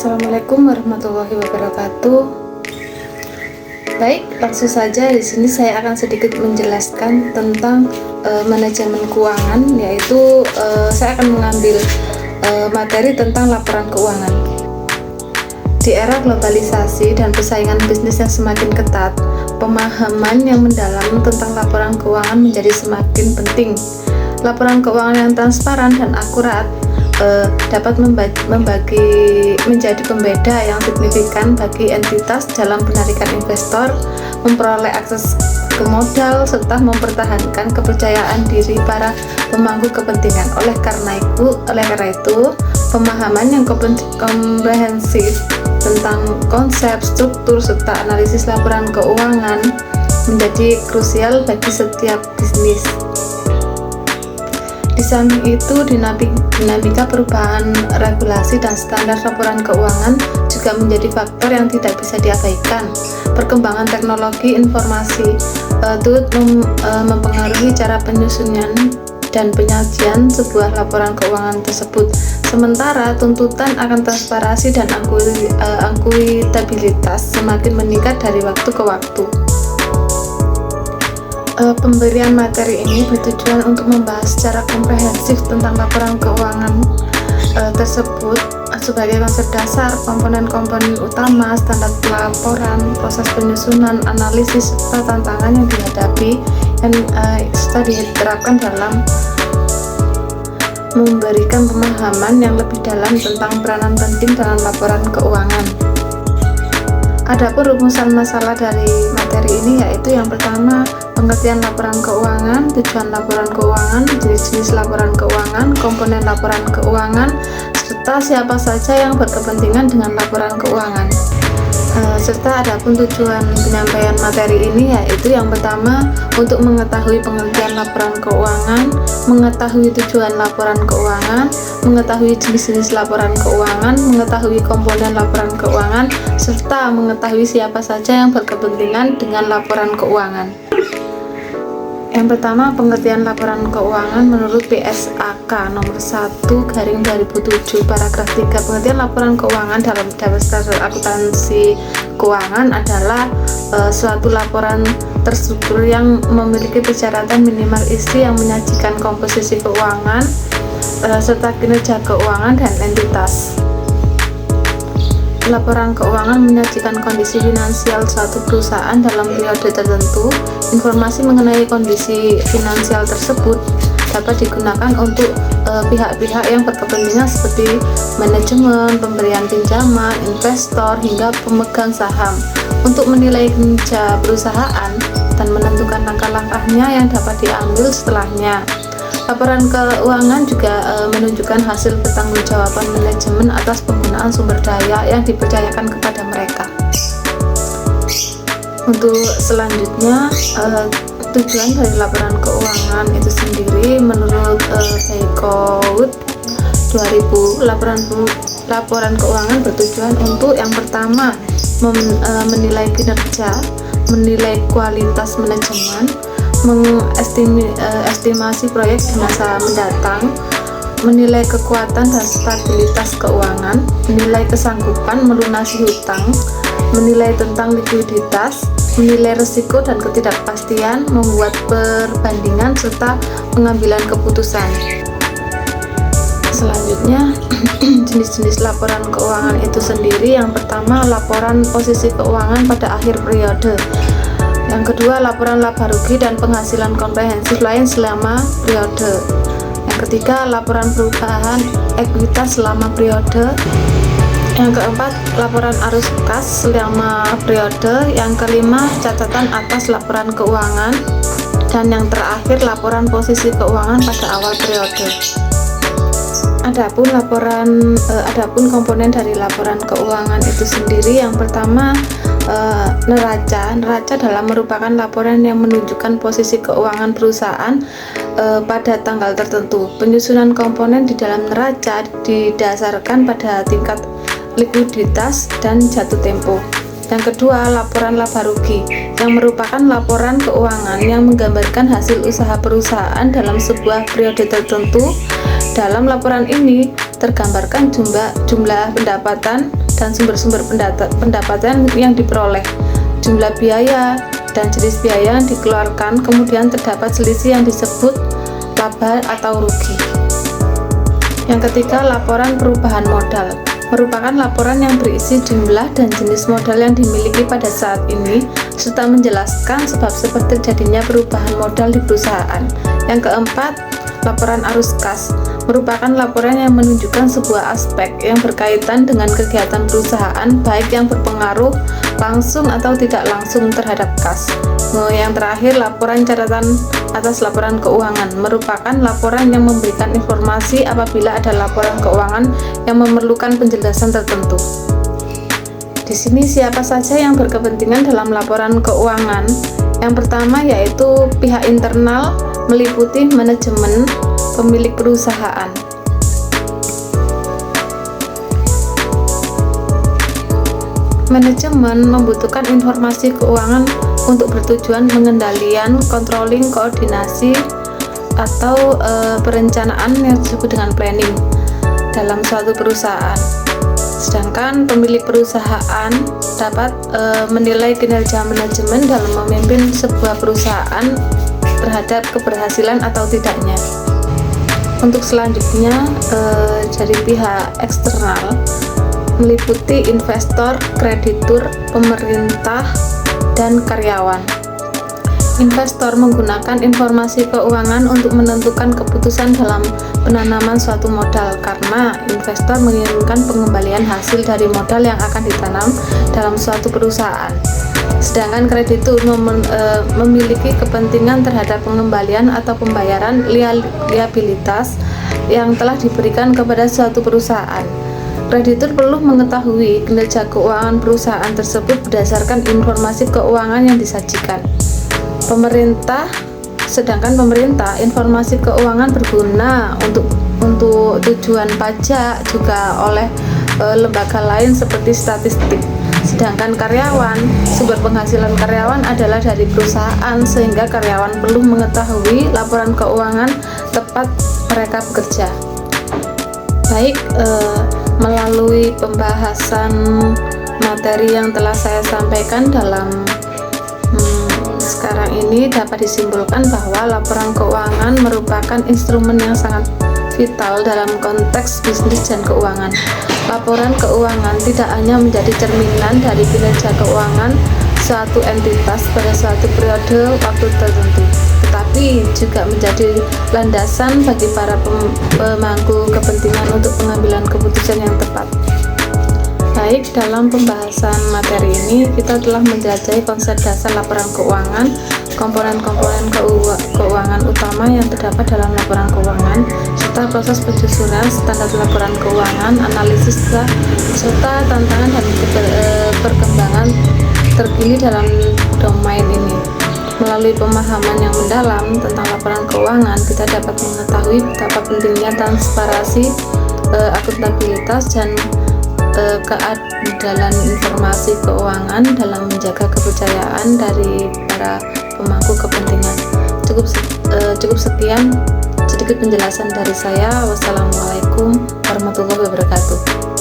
Assalamualaikum warahmatullahi wabarakatuh. Baik, langsung saja di sini saya akan sedikit menjelaskan tentang manajemen keuangan, yaitu saya akan mengambil materi tentang laporan keuangan. Di era globalisasi dan persaingan bisnis yang semakin ketat, pemahaman yang mendalam tentang laporan keuangan menjadi semakin penting. Laporan keuangan yang transparan dan akurat dapat menjadi pembeda yang signifikan bagi entitas dalam penarikan investor, memperoleh akses ke modal, serta mempertahankan kepercayaan diri para pemangku kepentingan. Oleh karena itu, pemahaman yang komprehensif tentang konsep, struktur, serta analisis laporan keuangan menjadi krusial bagi setiap bisnis. Di samping itu, dinamika perubahan regulasi dan standar laporan keuangan juga menjadi faktor yang tidak bisa diabaikan. Perkembangan teknologi informasi turut mempengaruhi cara penyusunan dan penyajian sebuah laporan keuangan tersebut. Sementara tuntutan akan transparansi dan akuntabilitas semakin meningkat dari waktu ke waktu. Pemberian materi ini bertujuan untuk membahas secara komprehensif tentang laporan keuangan tersebut sebagai konsep dasar, komponen-komponen utama, standar pelaporan, proses penyusunan, analisis, serta tantangan yang dihadapi dan serta diterapkan dalam memberikan pemahaman yang lebih dalam tentang peranan penting dalam laporan keuangan. Adapun rumusan masalah dari materi ini yaitu yang pertama, pengertian laporan keuangan, tujuan laporan keuangan, jenis-jenis laporan keuangan, komponen laporan keuangan, serta siapa saja yang berkepentingan dengan laporan keuangan. Serta adapun tujuan penyampaian materi ini yaitu yang pertama, untuk mengetahui pengertian laporan keuangan, mengetahui tujuan laporan keuangan, mengetahui jenis-jenis laporan keuangan, mengetahui komponen laporan keuangan, serta mengetahui siapa saja yang berkepentingan dengan laporan keuangan. Yang pertama, pengertian laporan keuangan menurut PSAK nomor 1/2007 paragraf 3. Pengertian laporan keuangan dalam dasar akuntansi keuangan adalah suatu laporan terstruktur yang memiliki persyaratan minimal isi yang menyajikan komposisi keuangan serta kinerja keuangan dan entitas. Laporan keuangan menyajikan kondisi finansial suatu perusahaan dalam periode tertentu. Informasi mengenai kondisi finansial tersebut dapat digunakan untuk pihak-pihak yang berkepentingan seperti manajemen, pemberian pinjaman, investor, hingga pemegang saham untuk menilai kinerja perusahaan dan menentukan langkah-langkahnya yang dapat diambil setelahnya. Laporan keuangan juga menunjukkan hasil pertanggungjawaban manajemen atas penggunaan sumber daya yang dipercayakan kepada mereka. Untuk selanjutnya, tujuan dari laporan keuangan itu sendiri menurut Code 2000, laporan keuangan bertujuan untuk yang pertama, menilai kinerja, menilai kualitas manajemen, mengestimasi proyek di masa mendatang, menilai kekuatan dan stabilitas keuangan, menilai kesanggupan melunasi hutang, menilai tentang likuiditas, menilai risiko dan ketidakpastian, membuat perbandingan serta pengambilan keputusan. Selanjutnya, jenis-jenis laporan keuangan itu sendiri. Yang pertama, laporan posisi keuangan pada akhir periode. Yang kedua, laporan laba rugi dan penghasilan komprehensif lain selama periode. Yang ketiga, laporan perubahan ekuitas selama periode. Yang keempat, laporan arus kas selama periode. Yang kelima, catatan atas laporan keuangan. Dan yang terakhir, laporan posisi keuangan pada awal periode. Adapun komponen dari laporan keuangan itu sendiri, yang pertama, neraca adalah merupakan laporan yang menunjukkan posisi keuangan perusahaan pada tanggal tertentu. Penyusunan komponen di dalam neraca didasarkan pada tingkat likuiditas dan jatuh tempo. Yang kedua, laporan laba rugi yang merupakan laporan keuangan yang menggambarkan hasil usaha perusahaan dalam sebuah periode tertentu. Dalam laporan ini tergambarkan jumlah pendapatan, dan sumber-sumber pendapatan yang diperoleh, jumlah biaya, dan jenis biaya yang dikeluarkan. Kemudian terdapat selisih yang disebut laba atau rugi. Yang ketiga, laporan perubahan modal merupakan laporan yang berisi jumlah dan jenis modal yang dimiliki pada saat ini, serta menjelaskan sebab-sebab terjadinya perubahan modal di perusahaan. Yang keempat, laporan arus kas merupakan laporan yang menunjukkan sebuah aspek yang berkaitan dengan kegiatan perusahaan, baik yang berpengaruh langsung atau tidak langsung terhadap kas. Yang terakhir, laporan catatan atas laporan keuangan merupakan laporan yang memberikan informasi apabila ada laporan keuangan yang memerlukan penjelasan tertentu. Di sini siapa saja yang berkepentingan dalam laporan keuangan? Yang pertama yaitu pihak internal, meliputi manajemen, pemilik perusahaan. Manajemen membutuhkan informasi keuangan untuk bertujuan pengendalian, controlling, koordinasi, atau perencanaan yang disebut dengan planning dalam suatu perusahaan. Sedangkan pemilik perusahaan dapat menilai kinerja manajemen dalam memimpin sebuah perusahaan terhadap keberhasilan atau tidaknya. Untuk selanjutnya dari pihak eksternal meliputi investor, kreditur, pemerintah, dan karyawan. Investor menggunakan informasi keuangan untuk menentukan keputusan dalam penanaman suatu modal, karena investor menginginkan pengembalian hasil dari modal yang akan ditanam dalam suatu perusahaan. Sedangkan kreditur memiliki kepentingan terhadap pengembalian atau pembayaran liabilitas yang telah diberikan kepada suatu perusahaan. Kreditur perlu mengetahui kinerja keuangan perusahaan tersebut berdasarkan informasi keuangan yang disajikan. Sedangkan pemerintah, informasi keuangan berguna untuk tujuan pajak juga oleh lembaga lain seperti statistik. Sedangkan karyawan, sumber penghasilan karyawan adalah dari perusahaan, sehingga karyawan perlu mengetahui laporan keuangan tepat mereka bekerja. Baik, melalui pembahasan materi yang telah saya sampaikan dalam sekarang ini, dapat disimpulkan bahwa laporan keuangan merupakan instrumen yang sangat vital dalam konteks bisnis dan keuangan. Laporan keuangan tidak hanya menjadi cerminan dari kinerja keuangan suatu entitas pada suatu periode waktu tertentu, tetapi juga menjadi landasan bagi para pemangku kepentingan untuk pengambilan keputusan yang tepat. Baik, dalam pembahasan materi ini kita telah menjelajahi konsep dasar laporan keuangan, komponen-komponen keuangan utama yang terdapat dalam laporan keuangan, serta proses penyusunan standar laporan keuangan, analisis serta tantangan dan perkembangan terkini dalam domain ini. Melalui pemahaman yang mendalam tentang laporan keuangan, kita dapat mengetahui betapa pentingnya transparansi, akuntabilitas, dan keadilan informasi keuangan dalam menjaga kepercayaan dari para pemangku kepentingan. Cukup sekian sedikit penjelasan dari saya. Wassalamualaikum warahmatullahi wabarakatuh.